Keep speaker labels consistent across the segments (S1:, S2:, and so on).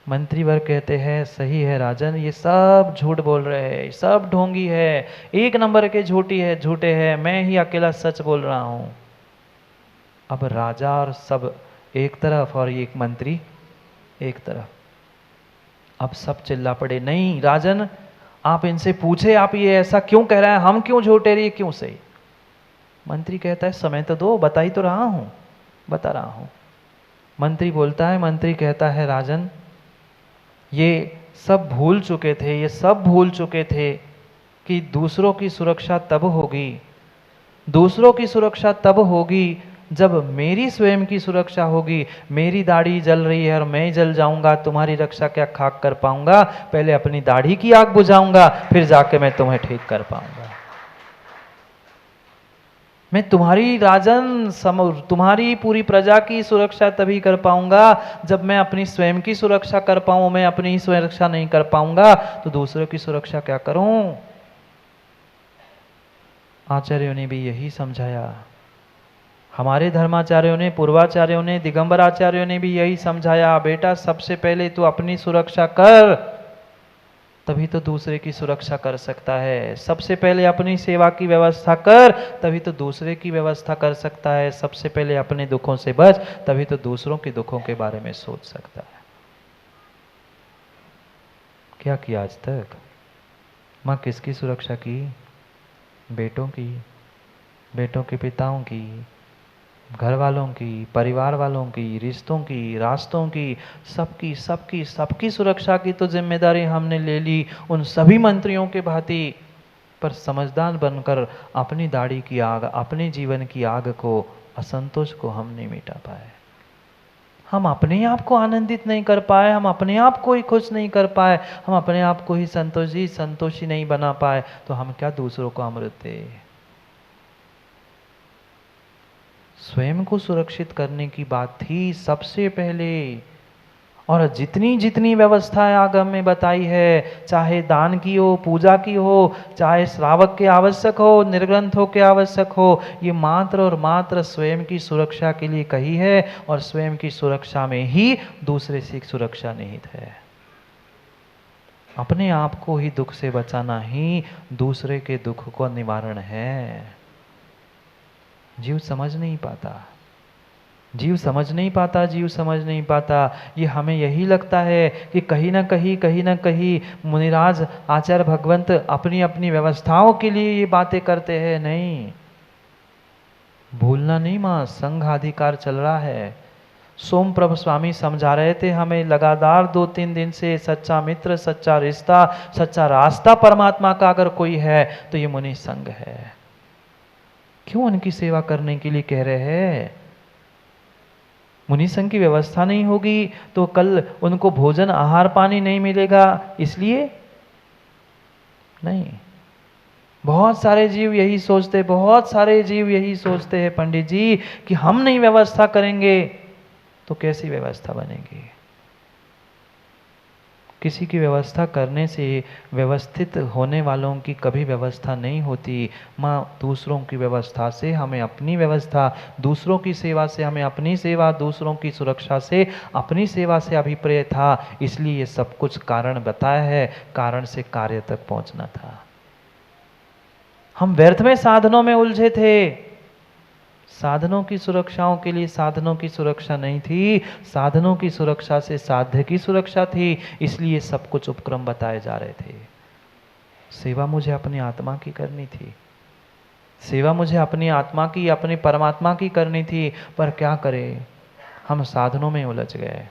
S1: मंत्री वर्ग कहते हैं सही है राजन, ये सब झूठ बोल रहे हैं, सब ढोंगी है, एक नंबर के झूठे हैं, मैं ही अकेला सच बोल रहा हूं। अब राजा और सब एक तरफ और एक मंत्री एक तरफ। अब सब चिल्ला पड़े, नहीं राजन आप इनसे पूछे, आप ये ऐसा क्यों कह रहे हैं, हम क्यों झूठे रही क्यों सही। मंत्री कहता है समय तो दो, बता ही तो रहा हूं, बता रहा हूं। मंत्री बोलता है, मंत्री कहता है राजन ये सब भूल चुके थे, ये सब भूल चुके थे कि दूसरों की सुरक्षा तब होगी, दूसरों की सुरक्षा तब होगी जब मेरी स्वयं की सुरक्षा होगी। मेरी दाढ़ी जल रही है और मैं जल जाऊंगा, तुम्हारी रक्षा क्या खाक कर पाऊंगा, पहले अपनी दाढ़ी की आग बुझाऊंगा, फिर जाके मैं तुम्हें ठीक कर पाऊंगा। मैं तुम्हारी राजन तुम्हारी पूरी प्रजा की सुरक्षा तभी कर पाऊंगा जब मैं अपनी स्वयं की सुरक्षा कर पाऊं। मैं अपनी ही सुरक्षा नहीं कर पाऊंगा तो दूसरों की सुरक्षा क्या करूं। आचार्यों ने भी यही समझाया, हमारे धर्माचार्यों ने, पूर्वाचार्यों ने, दिगंबर आचार्यों ने भी यही समझाया, बेटा सबसे पहले तू अपनी सुरक्षा कर, तभी तो दूसरे की सुरक्षा कर सकता है। सबसे पहले अपनी सेवा की व्यवस्था कर, तभी तो दूसरे की व्यवस्था कर सकता है। सबसे पहले अपने दुखों से बच, तभी तो दूसरों के दुखों के बारे में सोच सकता है। क्या किया आज तक? माँ किसकी सुरक्षा की? बेटों की, बेटों के पिताओं की, घर वालों की, परिवार वालों की, रिश्तों की, रास्तों की, सबकी सबकी सबकी सुरक्षा की तो जिम्मेदारी हमने ले ली उन सभी मंत्रियों के भांति। पर समझदार बनकर अपनी दाढ़ी की आग, अपने जीवन की आग को, असंतोष को हम नहीं मिटा पाए। हम अपने आप को आनंदित नहीं कर पाए, हम अपने आप को ही खुश नहीं कर पाए, हम अपने आप को ही संतोषी नहीं बना पाए, तो हम क्या दूसरों को अमृत दे। स्वयं को सुरक्षित करने की बात थी सबसे पहले। और जितनी जितनी व्यवस्थाएं आगम में बताई है, चाहे दान की हो, पूजा की हो, चाहे श्रावक के आवश्यक हो, निर्ग्रंथों के आवश्यक हो, ये मात्र और मात्र स्वयं की सुरक्षा के लिए कही है। और स्वयं की सुरक्षा में ही दूसरे की सुरक्षा निहित है। अपने आप को ही दुख से बचाना ही दूसरे के दुख को निवारण है। जीव समझ नहीं पाता, जीव समझ नहीं पाता, जीव समझ नहीं पाता। ये हमें यही लगता है कि कहीं ना कहीं मुनिराज आचार्य भगवंत अपनी अपनी व्यवस्थाओं के लिए ये बातें करते हैं। नहीं, भूलना नहीं माँ, संघाधिकार चल रहा है। सोम प्रभ स्वामी समझा रहे थे हमें लगातार 2-3 दिन से, सच्चा मित्र, सच्चा रिश्ता, सच्चा रास्ता परमात्मा का अगर कोई है तो ये मुनि संघ है। क्यों उनकी सेवा करने के लिए कह रहे हैं? मुनि संघ की व्यवस्था नहीं होगी तो कल उनको भोजन आहार पानी नहीं मिलेगा इसलिए नहीं। बहुत सारे जीव यही सोचते, बहुत सारे जीव यही सोचते हैं पंडित जी कि हम नहीं व्यवस्था करेंगे तो कैसी व्यवस्था बनेगी। किसी की व्यवस्था करने से व्यवस्थित होने वालों की कभी व्यवस्था नहीं होती। माँ दूसरों की व्यवस्था से हमें अपनी व्यवस्था, दूसरों की सेवा से हमें अपनी सेवा, दूसरों की सुरक्षा से अपनी सेवा से अभिप्रेय था। इसलिए ये सब कुछ कारण बताया है, कारण से कार्य तक पहुंचना था। हम व्यर्थ में साधनों में उलझे थे। साधनों की सुरक्षाओं के लिए साधनों की सुरक्षा नहीं थी, साधनों की सुरक्षा से साध्य की सुरक्षा थी। इसलिए सब कुछ उपक्रम बताए जा रहे थे। सेवा मुझे अपनी आत्मा की करनी थी, सेवा मुझे अपनी आत्मा की, अपने परमात्मा की करनी थी। पर क्या करें, हम साधनों में उलझ गए,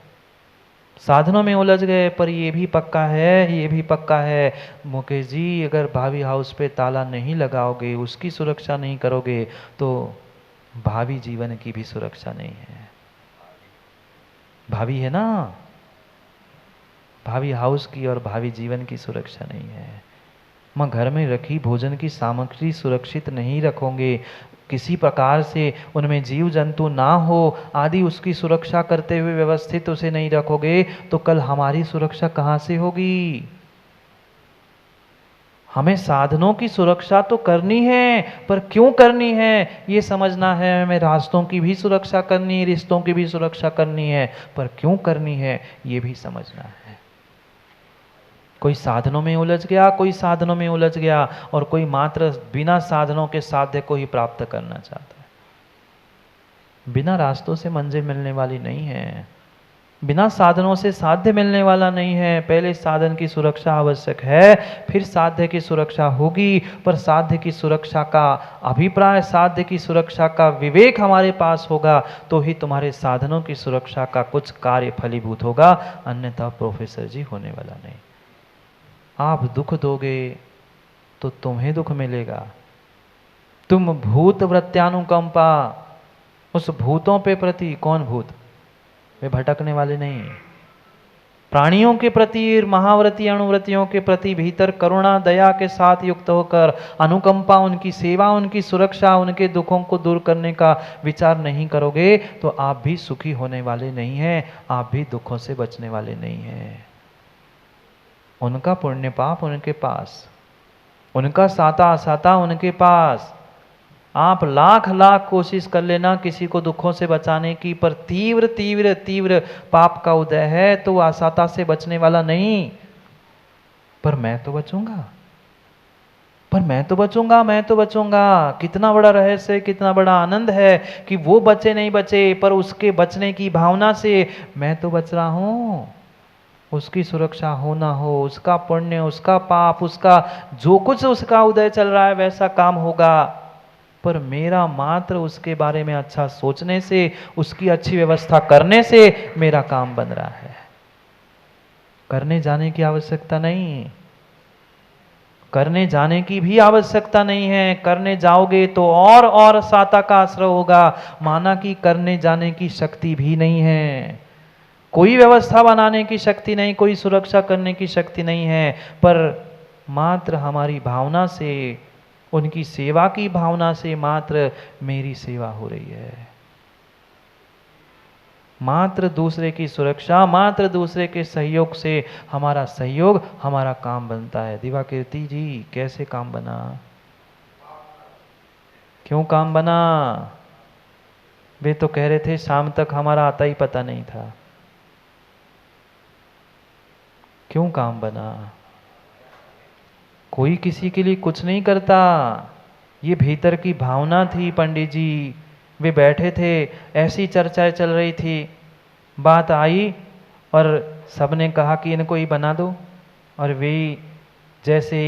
S1: साधनों में उलझ गए। पर ये भी पक्का है, ये भी पक्का है मुकेश जी, अगर भावी हाउस पे ताला नहीं लगाओगे, उसकी सुरक्षा नहीं करोगे तो भावी जीवन की भी सुरक्षा नहीं है। भावी है ना, भावी हाउस की और भावी जीवन की सुरक्षा नहीं है। मां घर में रखी भोजन की सामग्री सुरक्षित नहीं रखोगे, किसी प्रकार से उनमें जीव जंतु ना हो आदि उसकी सुरक्षा करते हुए व्यवस्थित उसे नहीं रखोगे तो कल हमारी सुरक्षा कहाँ से होगी। हमें साधनों की सुरक्षा तो करनी है, पर क्यों करनी है ये समझना है। हमें रास्तों की भी सुरक्षा करनी है, रिश्तों की भी सुरक्षा करनी है, पर क्यों करनी है ये भी समझना है। कोई साधनों में उलझ गया, कोई साधनों में उलझ गया, और कोई मात्र बिना साधनों के साध्य को ही प्राप्त करना चाहता है। बिना रास्तों से मंजिल मिलने वाली नहीं है, बिना साधनों से साध्य मिलने वाला नहीं है। पहले साधन की सुरक्षा आवश्यक है, फिर साध्य की सुरक्षा होगी। पर साध्य की सुरक्षा का अभिप्राय, साध्य की सुरक्षा का विवेक हमारे पास होगा तो ही तुम्हारे साधनों की सुरक्षा का कुछ कार्य फलीभूत होगा, अन्यथा प्रोफेसर जी होने वाला नहीं। आप दुख दोगे तो तुम्हें दुख मिलेगा। तुम भूत वृत्यानुकंपा, उस भूतों पे प्रति, कौन भूत? वे भटकने वाले नहीं। प्राणियों के प्रति, महाव्रती अनुव्रतियों के प्रति भीतर करुणा दया के साथ युक्त होकर अनुकंपा, उनकी सेवा, उनकी सुरक्षा, उनके दुखों को दूर करने का विचार नहीं करोगे तो आप भी सुखी होने वाले नहीं हैं, आप भी दुखों से बचने वाले नहीं हैं। उनका पुण्य पाप उनके पास, उनका साता असाता उनके पास। आप लाख लाख कोशिश कर लेना किसी को दुखों से बचाने की, पर तीव्र तीव्र तीव्र पाप का उदय है तो वो असाता से बचने वाला नहीं। पर मैं तो बचूंगा, पर मैं तो बचूंगा, मैं तो बचूंगा। कितना बड़ा रहस्य, कितना बड़ा आनंद है कि वो बचे नहीं बचे, पर उसके बचने की भावना से मैं तो बच रहा हूं। उसकी सुरक्षा हो ना हो, उसका पुण्य, उसका पाप, उसका जो कुछ उसका उदय चल रहा है वैसा काम होगा, पर मेरा मात्र उसके बारे में अच्छा सोचने से, उसकी अच्छी व्यवस्था करने से मेरा काम बन रहा है। करने जाने की आवश्यकता नहीं, करने जाने की भी आवश्यकता नहीं है। करने जाओगे तो और साता का आश्रय होगा। माना कि करने जाने की शक्ति भी नहीं है, कोई व्यवस्था बनाने की शक्ति नहीं, कोई सुरक्षा करने की शक्ति नहीं है, पर मात्र हमारी भावना से, उनकी सेवा की भावना से मात्र मेरी सेवा हो रही है। मात्र दूसरे की सुरक्षा, मात्र दूसरे के सहयोग से हमारा सहयोग, हमारा काम बनता है। दिवाकीर्ति जी, कैसे काम बना? क्यों काम बना? वे तो कह रहे थे शाम तक हमारा आता ही पता नहीं था। क्यों काम बना? कोई किसी के लिए कुछ नहीं करता, ये भीतर की भावना थी। पंडित जी वे बैठे थे, ऐसी चर्चाएं चल रही थी, बात आई और सबने कहा कि इनको ही बना दो। और वे जैसे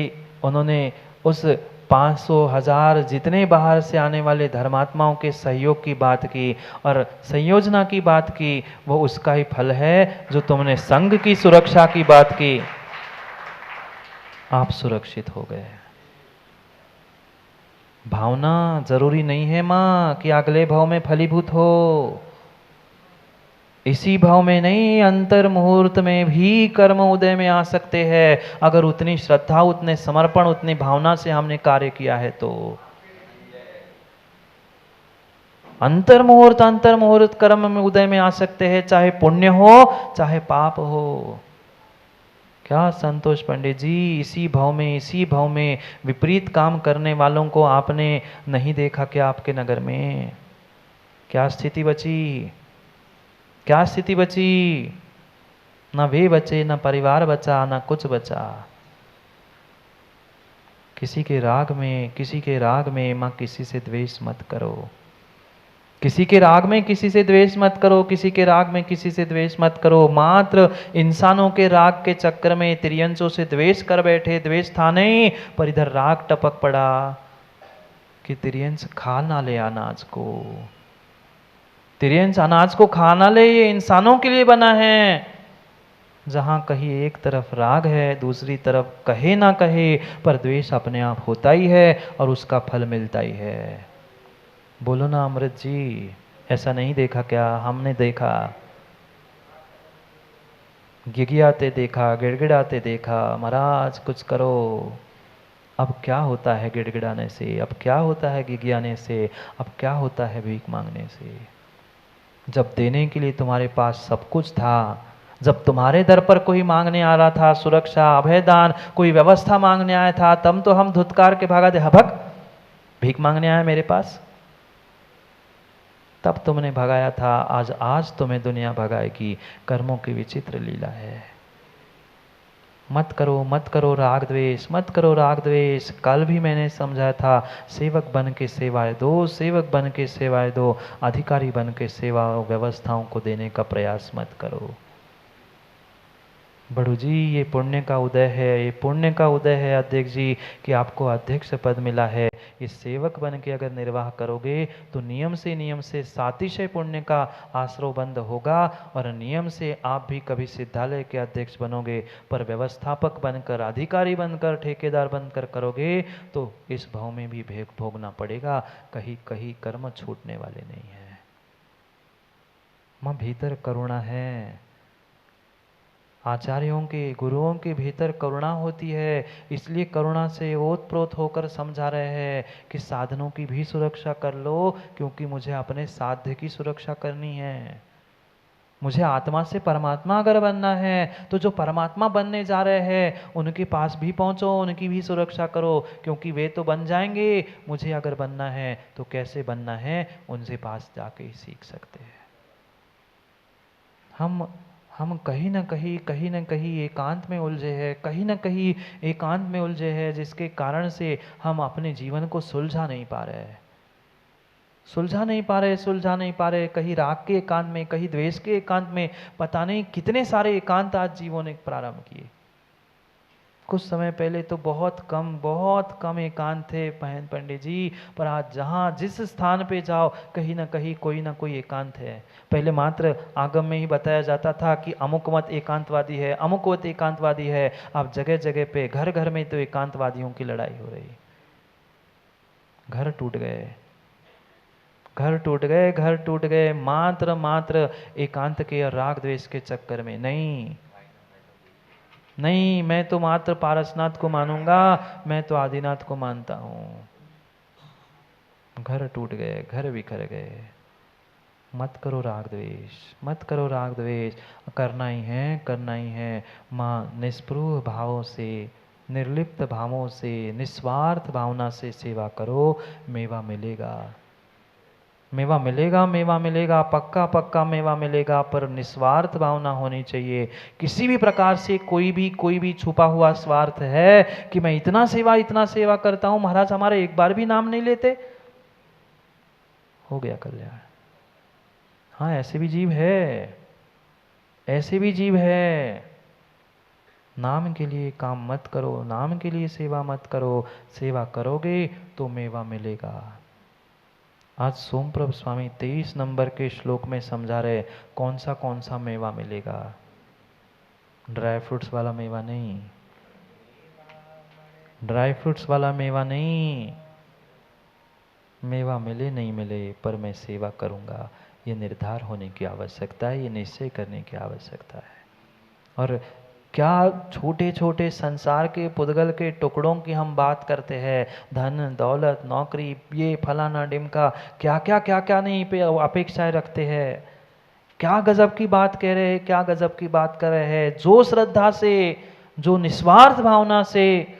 S1: उन्होंने उस 500 1000 जितने बाहर से आने वाले धर्मात्माओं के सहयोग की बात की और संयोजना की बात की, वो उसका ही फल है जो तुमने संघ की सुरक्षा की बात की। आप सुरक्षित हो गए। भावना जरूरी नहीं है मां कि अगले भाव में फलीभूत हो, इसी भाव में नहीं, अंतर मुहूर्त में भी कर्म उदय में आ सकते हैं, अगर उतनी श्रद्धा, उतने समर्पण, उतनी भावना से हमने कार्य किया है तो। अंतर मुहूर्त कर्म में उदय में आ सकते हैं, चाहे पुण्य हो चाहे पाप हो। क्या संतोष पंडित जी, इसी भाव में विपरीत काम करने वालों को आपने नहीं देखा क्या आपके नगर में? क्या स्थिति बची? क्या स्थिति बची? ना वे बचे, ना परिवार बचा, ना कुछ बचा। किसी के राग में मां किसी से द्वेष मत करो। किसी के राग में किसी से द्वेष मत करो, किसी के राग में किसी से द्वेष मत करो। मात्र इंसानों के राग के चक्कर में त्रियंचों से द्वेष कर बैठे। द्वेष था नहीं, पर इधर राग टपक पड़ा कि त्रियंच खा ना ले अनाज को, त्रियंच अनाज को खा ना ले, ये इंसानों के लिए बना है। जहां कहीं एक तरफ राग है, दूसरी तरफ कहे ना कहे, पर द्वेष अपने आप होता ही है और उसका फल मिलता ही है। बोलो ना अमृत जी, ऐसा नहीं देखा क्या? हमने देखा, गिगियाते देखा, गिड़गिड़ाते देखा। महाराज कुछ करो। अब क्या होता है गिड़गिड़ाने से? अब क्या होता है गिगियाने से? अब क्या होता है भीख मांगने से? जब देने के लिए तुम्हारे पास सब कुछ था, जब तुम्हारे दर पर कोई मांगने आ रहा था, सुरक्षा, अभयदान, कोई व्यवस्था मांगने आया था, तब तो हम धुतकार के भागा दे, हभक भीख मांगने आया मेरे पास। तब तुमने भगाया था, आज तुम्हें दुनिया भगाएगी। कर्मों की विचित्र लीला है। मत करो राग द्वेष, मत करो राग द्वेष। कल भी मैंने समझा था, सेवक बन के सेवाएं दो, सेवक बन के सेवाएं दो, अधिकारी बन के सेवा व्यवस्थाओं को देने का प्रयास मत करो। बड़ू जी, ये पुण्य का उदय है, ये पुण्य का उदय है अध्यक्ष जी कि आपको अध्यक्ष पद मिला है। ये सेवक बन के अगर निर्वाह करोगे तो नियम से सातिशय पुण्य का आश्रय बंद होगा, और नियम से आप भी कभी सिद्धालय के अध्यक्ष बनोगे, पर व्यवस्थापक बनकर, अधिकारी बनकर, ठेकेदार बनकर करोगे तो इस भाव में भी भेद भोगना पड़ेगा। कहीं कहीं कर्म छूटने वाले नहीं है। माँ भीतर करुणा है, आचार्यों के, गुरुओं के भीतर करुणा होती है, इसलिए करुणा से ओतप्रोत होकर समझा रहे हैं कि साधनों की भी सुरक्षा कर लो, क्योंकि मुझे अपने साध्य की सुरक्षा करनी है। मुझे आत्मा से परमात्मा अगर बनना है तो जो परमात्मा बनने जा रहे हैं उनके पास भी पहुंचो, उनकी भी सुरक्षा करो, क्योंकि वे तो बन जाएंगे। मुझे अगर बनना है तो कैसे बनना है, उनसे पास जाके ही सीख सकते हैं। हम कहीं ना कहीं एकांत में उलझे हैं, कहीं ना कहीं एकांत में उलझे हैं, जिसके कारण से हम अपने जीवन को सुलझा नहीं पा रहे हैं, सुलझा नहीं पा रहे। कहीं राग के एकांत में, कहीं द्वेष के एकांत में, पता नहीं कितने सारे एकांत आज जीवों ने प्रारंभ किए। कुछ समय पहले तो बहुत कम एकांत थे बहन पंडित जी, पर आज जहाँ जिस स्थान पे जाओ कहीं ना कोई एकांत है। पहले मात्र आगम में ही बताया जाता था कि अमुक मत एकांतवादी है, अमुक मत एकांतवादी है। अब जगह जगह पे, घर घर में तो एकांतवादियों की लड़ाई हो रही। घर टूट गए मात्र एकांत के और राग द्वेष के चक्कर में। नहीं, मैं तो मात्र पारसनाथ को मानूंगा, मैं तो आदिनाथ को मानता हूं। घर टूट गए, घर बिखर गए। मत करो राग द्वेष, करना ही है। माँ निस्पृह भावों से, निर्लिप्त भावों से, निस्वार्थ भावना से सेवा करो, मेवा मिलेगा, पक्का मेवा मिलेगा, पर निस्वार्थ भावना होनी चाहिए। किसी भी प्रकार से कोई भी छुपा हुआ स्वार्थ है कि मैं इतना सेवा करता हूं, महाराज हमारे एक बार भी नाम नहीं लेते, हो गया कल्याण। हाँ, ऐसे भी जीव है। नाम के लिए काम मत करो, नाम के लिए सेवा मत करो। सेवा करोगे तो मेवा मिलेगा। आज सोमप्रभ स्वामी 23 नंबर के श्लोक में समझा रहे कौन सा मेवा मिलेगा। ड्राई फ्रूट्स वाला मेवा नहीं, मेवा मिले नहीं मिले, पर मैं सेवा करूंगा, ये निर्धार होने की आवश्यकता है, ये निश्चय करने की आवश्यकता है। और क्या छोटे छोटे संसार के पुद्गल के टुकड़ों की हम बात करते हैं, धन दौलत नौकरी, ये फलाना डिमका, क्या नहीं पे अपेक्षाएं रखते हैं। क्या गजब की बात कह रहे हैं, क्या गजब की बात कर रहे हैं। जो श्रद्धा से, जो निस्वार्थ भावना से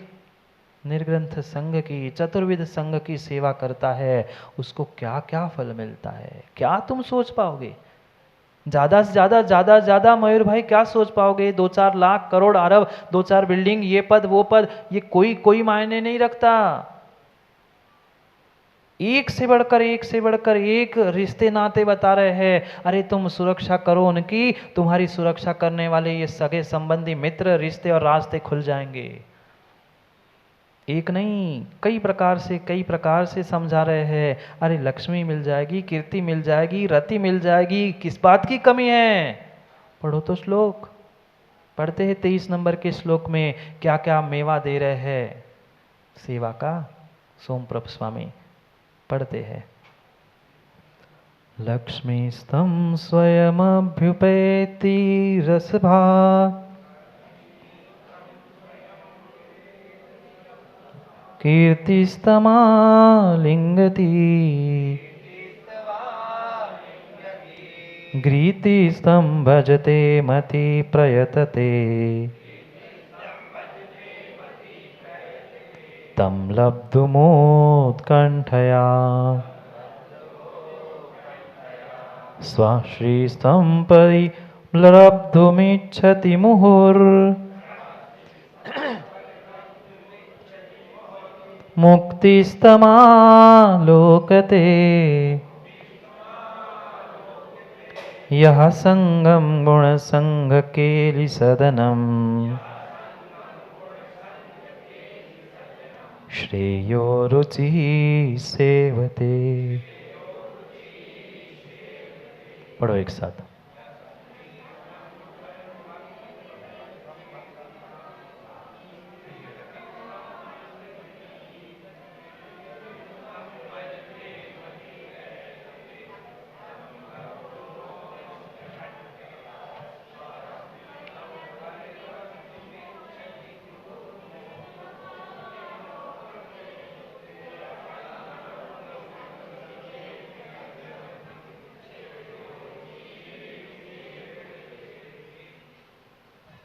S1: निर्ग्रंथ संघ की, चतुर्विध संघ की सेवा करता है, उसको क्या क्या फल मिलता है, क्या तुम सोच पाओगे। ज्यादा से ज्यादा मयूर भाई क्या सोच पाओगे। 2-4 लाख करोड़ अरब, 2-4 बिल्डिंग, ये पद वो पद, ये कोई मायने नहीं रखता। एक से बढ़कर एक रिश्ते नाते बता रहे हैं। अरे तुम सुरक्षा करो उनकी, तुम्हारी सुरक्षा करने वाले ये सगे संबंधी मित्र, रिश्ते और रास्ते खुल जाएंगे। एक नहीं, कई प्रकार से समझा रहे हैं। अरे लक्ष्मी मिल जाएगी, कीर्ति मिल जाएगी, रति मिल जाएगी, किस बात की कमी है। पढ़ो तो श्लोक, पढ़ते हैं 23 नंबर के श्लोक में क्या क्या मेवा दे रहे हैं सेवा का। सोमप्रभ स्वामी पढ़ते हैं, लक्ष्मी स्तम स्वयमभ्युपेति रसभा, कीर्तिस्तमा लिंगति, गृहीतिस्तं भजते मति प्रयतते, तं लब्धुमोत्कण्ठया, स्वाश्रीस्तं परिलब्धुमिच्छति मुहुर्, मुक्तिस्तमालोकते यः संगम गुणसंग केलिसदनम् श्रेयो रुचिः सेवते। पढ़ो एक साथ।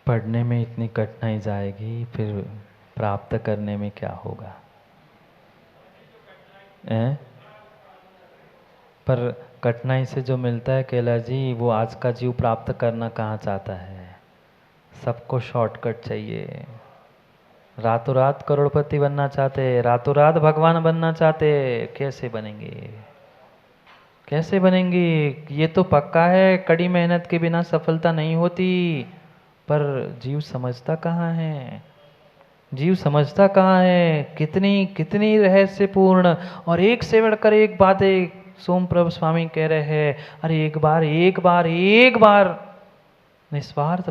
S1: पढ़ने में इतनी कठिनाई जाएगी, फिर प्राप्त करने में क्या होगा? पर कठिनाई से जो मिलता है कैलाश जी, वो आज का जीव प्राप्त करना कहाँ चाहता है? सबको शॉर्टकट चाहिए। रातों रात करोड़पति बनना चाहते, रातों रात भगवान बनना चाहते, कैसे बनेंगे? कैसे बनेंगे? ये तो पक्का है, कड़ी मेहनत के बिना सफलता नहीं होती। पर जीव समझता कहाँ है? जीव समझता कहाँ है? कितनी कितनी रहस्यपूर्ण, और एक से बढ़कर एक बातें सोम प्रभु स्वामी कह रहे हैं। अरे एक बार एक बार एक बार निस्वार्थ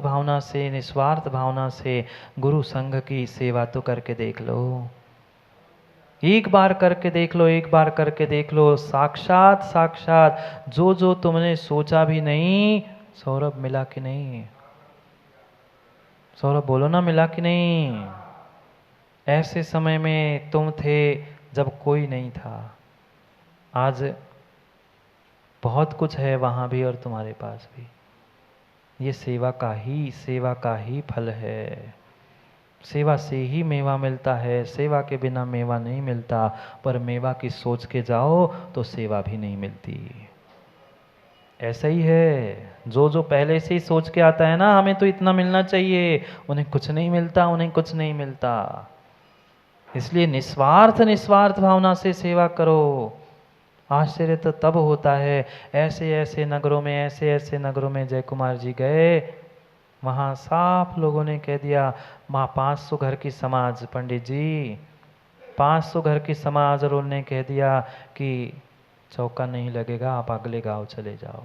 S1: भावना से गुरु संघ की सेवा तो करके देख लो। एक बार करके देख लो, एक बार करके देख लो। साक्षात साक्षात जो जो तुमने सोचा भी नहीं, सौरभ मिला कि नहीं? सौरभ बोलो ना, मिला कि नहीं? ऐसे समय में तुम थे जब कोई नहीं था। आज बहुत कुछ है वहाँ भी और तुम्हारे पास भी। ये सेवा का ही फल है। सेवा से ही मेवा मिलता है, सेवा के बिना मेवा नहीं मिलता। पर मेवा की सोच के जाओ तो सेवा भी नहीं मिलती। ऐसा ही है, जो जो पहले से ही सोच के आता है ना, हमें तो इतना मिलना चाहिए, उन्हें कुछ नहीं मिलता, उन्हें कुछ नहीं मिलता। इसलिए निस्वार्थ भावना से सेवा करो। आश्चर्य तो तब होता है, ऐसे ऐसे नगरों में जय कुमार जी गए, वहाँ साफ लोगों ने कह दिया, माँ 500 घर की समाज, पंडित जी 500 घर की समाज, और उन्होंने कह दिया कि चौका नहीं लगेगा, आप अगले गांव चले जाओ।